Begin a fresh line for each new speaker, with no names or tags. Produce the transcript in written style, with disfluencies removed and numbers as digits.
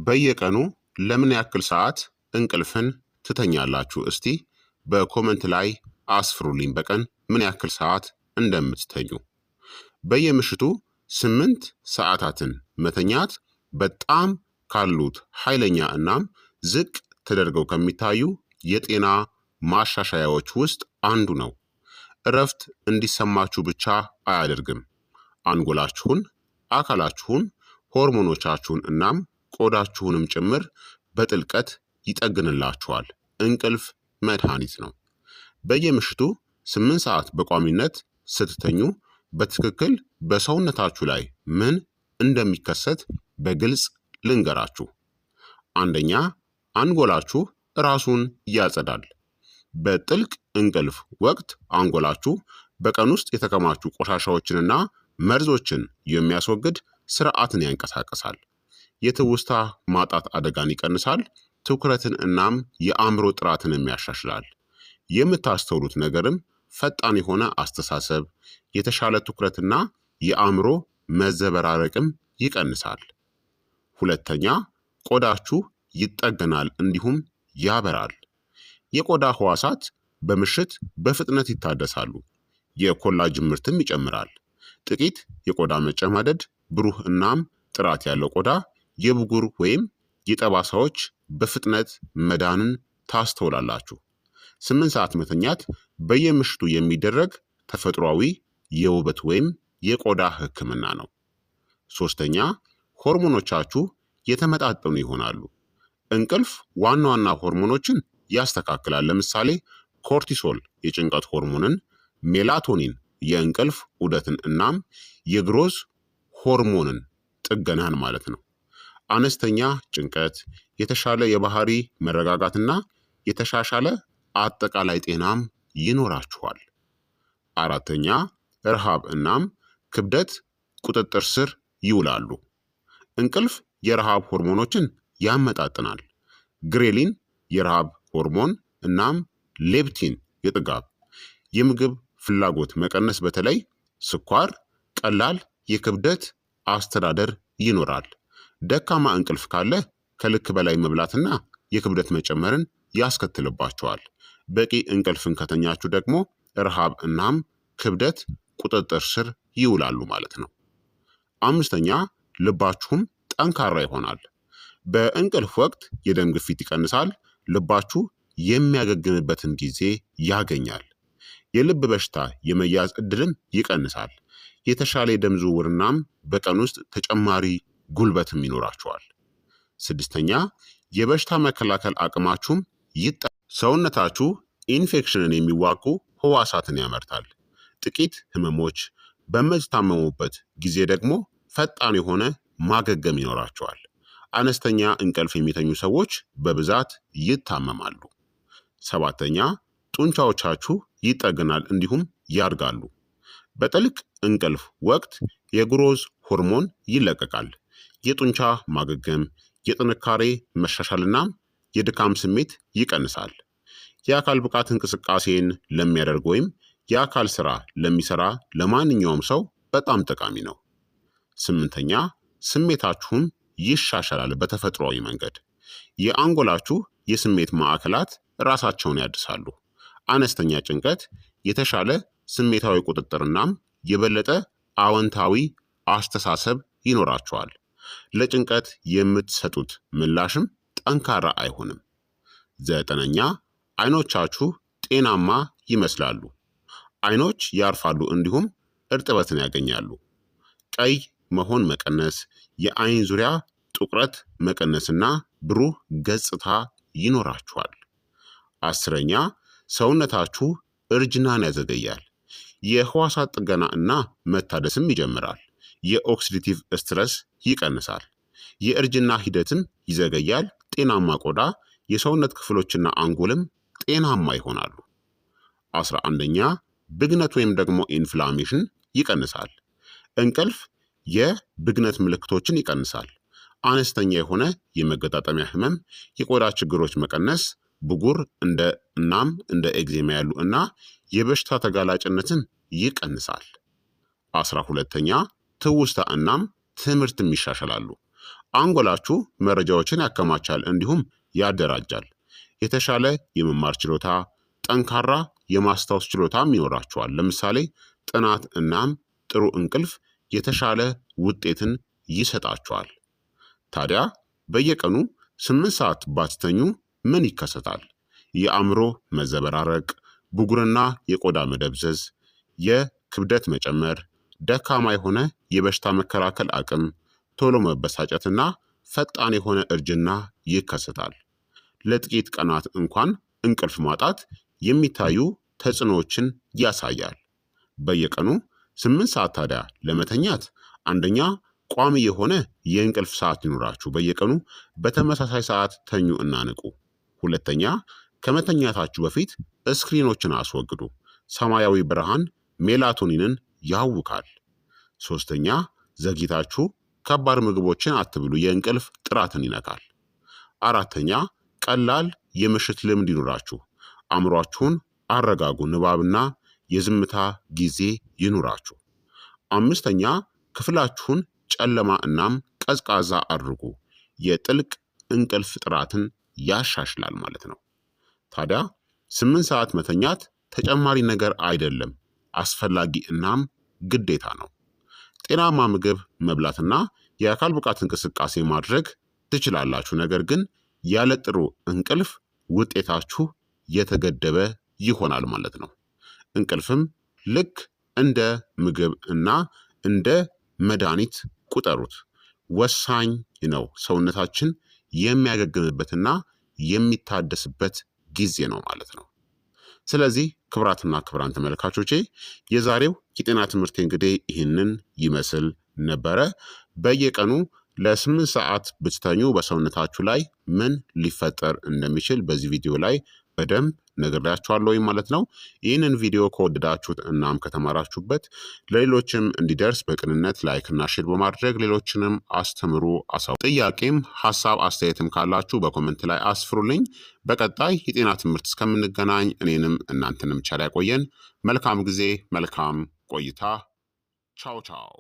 በየቀኑ ለምን ያክል ሰዓት እንቅልፍን ትተኛላችሁ? እስቲ በኮመንት ላይ አስፍሩልኝ። በቀን ምን ያክል ሰዓት እንደምትተኙ። በየምሽቱ 8 ሰዓታትን መተኛት በጣም ካሉት ኃይለኛ እናም ዝቅ ተደርገው ከሚታዩ የጤና ማሻሻያዎች ውስጥ አንዱ ነው። እረፍት እንዲሰማችሁ ብቻ አያደርግም። አንጎላችሁን፣ አካላችሁን፣ ሆርሞኖቻችሁን እናም ቆዳችሁንም ጭምር በጥልቀት ይጠግንላችኋል። እንቅልፍ መድኃኒት ነው። በየምሽቱ 8 ሰዓት በቋሚነት ስትተኙ በትክክል በሰውነታችሁ ላይ ምን እንደሚከሰት በግልጽ ልንገራችሁ። አንደኛ፣ አንጎላችሁ ራሱን ያጸዳል። በጥልቅ እንቅልፍ ወቅት አንጎላችሁ በቀን ውስጥ የተከማቹ ቆሻሻዎችንና መርዞችን የሚያስወግድ ስርዓትን ያንቀሳቅሳል። የትውስታ ማጣት አደጋን ይቀንሳል። ትኩረትን እናም የአእምሮ ጥራትንም ያሻሽላል። የምታስተውሉት ነገርም ፈጣን የሆነ አስተሳሰብ፣ የተሻለ ትኩረትና የአእምሮ መዘበራረቅም ይቀንሳል። ሁለተኛ፣ ቆዳችሁ ይጠገናል እንዲሁም ያበራል። የቆዳ ህዋሳት በምሽት በፍጥነት ይታደሳሉ። የኮላጅን ምርትም ይጨምራል። ጥቂት የቆዳ መጨማደድ፣ ብሩህ እናም ጥራት ያለው ቆዳ፣ የብጉር ወይም የጠባሳዎች በፍጥነት መዳንን ታስተውላላችሁ። 8 ሰዓት መተኛት በየምሽቱ የሚደረግ ተፈጥሯዊ የውበት ወይም የቆዳ ህክምና ነው። ሶስተኛ፣ ሆርሞኖቻችሁ የተመጣጠኑ ይሆናሉ። እንቅልፍ ዋና ዋና ሆርሞኖችን ያስተካክላል። ለምሳሌ ኮርቲሶል የጭንቀት ሆርሞንን፣ ሜላቶኒን የእንቅልፍ ዑደትን እናም የግሮዝ ሆርሞንን ጥገናን ማለት ነው። አነስተኛ ጭንቀት፣ የተሻለ የባህሪ መረጋጋትና የተሻሻለ አጠቃላይ ጤናም ይኖራችኋል። አራተኛ፣ ረሃብ እናም ክብደት ቁጥጥር ስር ይውላሉ። እንቅልፍ የረሃብ ሆርሞኖችን ያመጣጥናል። ግሬሊን የረሃብ ሆርሞን እናም ሌፕቲን የጥጋብ የምግብ ፍላጎት መቀነስ፣ በተለይ ስኳር፣ ቀላል የክብደት አስተዳደር ይኖራል። ደካማ እንቅልፍ ካለ ከልክ በላይ መብላትና የክብደት መጨመርን ያስከትልባቸዋል። በቂ እንቅልፍን ከተኛችሁ ደግሞ ረሃብ እናም ክብደት ቁጥጥር ስር ይውላሉ ማለት ነው። አምስተኛ፣ ልባችሁም ጠንካራ ይሆናል። በእንቅልፍ ወቅት የደም ግፊት ይቀንሳል። ልባችሁ የሚያገግምበትን ጊዜ ያገኛል። የልብ በሽታ የመያዝ እድልን ይቀንሳል። የተሻለ የደም ዝውውርናም በቀን ውስጥ ተጨማሪ ጉልበትም ይኖራችኋል። ስድስተኛ፣ የበሽታ መከላከል አቅማችሁም ሰውነታችሁ ኢንፌክሽንን የሚዋጉ ህዋሳትን ያመርታል። ጥቂት ህመሞች በምትታመሙበት ጊዜ ደግሞ ፈጣን የሆነ ማገገም ይኖራቸዋል። አነስተኛ እንቅልፍ የሚተኙ ሰዎች በብዛት ይታመማሉ። ሰባተኛ፣ ጡንቻዎቻችሁ ይጠገናል እንዲሁም ያድጋሉ። በጥልቅ እንቅልፍ ወቅት የግሮዝ ሆርሞን ይለቀቃል። የጡንቻ ማገገም፣ የጥንካሬ መሻሻልና የድካም ስሜት ይቀንሳል። የአካል ብቃት እንቅስቃሴን ለሚያደርግ ወይም የአካል ስራ ለሚሰራ ለማንኛውም ሰው በጣም ጠቃሚ ነው። ስምንተኛ፣ ስሜታችሁም ይሻሻላል በተፈጥሯዊ መንገድ። የአንጎላችሁ የስሜት ማዕከላት ራሳቸውን ያድሳሉ። አነስተኛ ጭንቀት፣ የተሻለ ስሜታዊ ቁጥጥርናም የበለጠ አዎንታዊ አስተሳሰብ ይኖራቸዋል። ለጭንቀት የምትሰጡት ምላሽም ጠንካራ አይሆንም። ዘጠነኛ፣ አይኖቻችሁ ጤናማ ይመስላሉ። አይኖች ያርፋሉ እንዲሁም እርጥበትን ያገኛሉ። ቀይ መሆን መቀነስ፣ የአይን ዙሪያ ጥቁረት መቀነስና ብሩህ ገጽታ ይኖራችኋል። አስረኛ፣ ሰውነታችሁ እርጅናን ያዘገያል። የህዋሳት ጥገና እና መታደስም ይጀምራል። የኦክሲዲቲቭ ስትረስ ይቀንሳል። የእርጅና ሂደትን ይዘገያል። ጤናማ ቆዳ፣ የሰውነት ክፍሎችና አንጎልም ጤናማ ይሆናሉ። 11ኛ፣ ብግነት ወይም ደግሞ ኢንፍላሜሽን ይቀንሳል። እንቅልፍ የብግነት ምልክቶችን ይቀንሳል። አነስተኛ የሆነ የመገጣጠሚያ ህመም፣ የቆዳ ችግሮች መቀነስ፣ ብጉር እንደ ኤግዜማ ያሉ እና የበሽታ ተጋላጭነትን ይቀንሳል። 12ኛ፣ ትውስታ እናም ትምህርትም ይሻሻላሉ። አንጎላችሁ መረጃዎችን ያከማቻል እንዲሁም ያደራጃል። የተሻለ የመማር ችሎታ፣ ጠንካራ የማስታወስ ችሎታም ይኖራችኋል። ለምሳሌ ጥናት እናም ጥሩ እንቅልፍ የተሻለ ውጤትን ይሰጣችኋል። ታዲያ በየቀኑ 8 ሰዓት ባትተኙ ምን ይከሰታል? የአእምሮ መዘበራረቅ፣ ብጉርና የቆዳ መደብዘዝ፣ የክብደት መጨመር፣ ደካማ የሆነ የበሽታ መከላከል አቅም፣ ቶሎ መበሳጨትና ፈጣን የሆነ እርጅና ይከሰታል። ለጥቂት ቀናት እንኳን እንቅልፍ ማጣት የሚታዩ ተጽዕኖዎችን ያሳያል። በየቀኑ 8 ሰዓት ታዲያ ለመተኛት አንደኛ ቋሚ የሆነ የእንቅልፍ ሰዓት ይኑራችሁ። በየቀኑ በተመሳሳይ ሰዓት ተኙ እና ንቁ። ሁለተኛ ከመተኛታችሁ በፊት ስክሪኖችን አስወግዱ። ሰማያዊ ብርሃን ሜላቶኒንን ያውካል። ሶስተኛ ዘግይታችሁ ከባድ ምግቦችን አትብሉ፣ የእንቅልፍ ጥራትን ይነካል። አራተኛ ቀላል የምሽት ልምድ ይኑራችሁ። አእምሯችሁን አረጋጉ፣ ንባብና የዝምታ ጊዜ ይኑራችሁ። አምስተኛ ክፍላችሁን ጨለማ እናም ቀዝቃዛ አድርጉ። የጥልቅ እንቅልፍ ጥራትን ያሻሽላል ማለት ነው። ታዲያ 8 ሰዓት መተኛት ተጨማሪ ነገር አይደለም፣ አስፈላጊ እናም ግዴታ ነው። ጤናማ ምግብ መብላትና የአካል ብቃት እንቅስቃሴ ማድረግ ትችላላችሁ። ነገር ግን ያለ ጥሩ እንቅልፍ ውጤታችሁ የተገደበ ይሆናል ማለት ነው። እንቅልፍም ልክ እንደ ምግብ እና እንደ መድኃኒት ቁጠሩት። ወሳኝ ነው። ሰውነታችን የሚያገግምበትና የሚታደስበት ጊዜ ነው ማለት ነው። ስለዚህ ክቡራትና ክቡራን ተመልካቾቼ የዛሬው የጤና ትምህርት እንግዲህ ይህንን ይመስል ነበረ። በየቀኑ ለ8 ሰዓት ብትተኙ በሰውነታችሁ ላይ ምን ሊፈጠር እንደሚችል በዚህ ቪዲዮ ላይ በደንብ ነግሬያችኋለሁ ማለት ነው። ይህንን ቪዲዮ ከወደዳችሁት እናም ከተማራችሁበት ለሌሎችም እንዲደርስ በቅንነት ላይክና ሼር በማድረግ ሌሎችንም አስተምሩ። ጥያቄም ሀሳብ አስተያየትም ካላችሁ በኮመንት ላይ አስፍሩልኝ። በቀጣይ የጤና ትምህርት እስከምንገናኝ እኔንም እናንተንም ቸር ያቆየን። መልካም ጊዜ፣ መልካም ቆይታ። ቻው ቻው።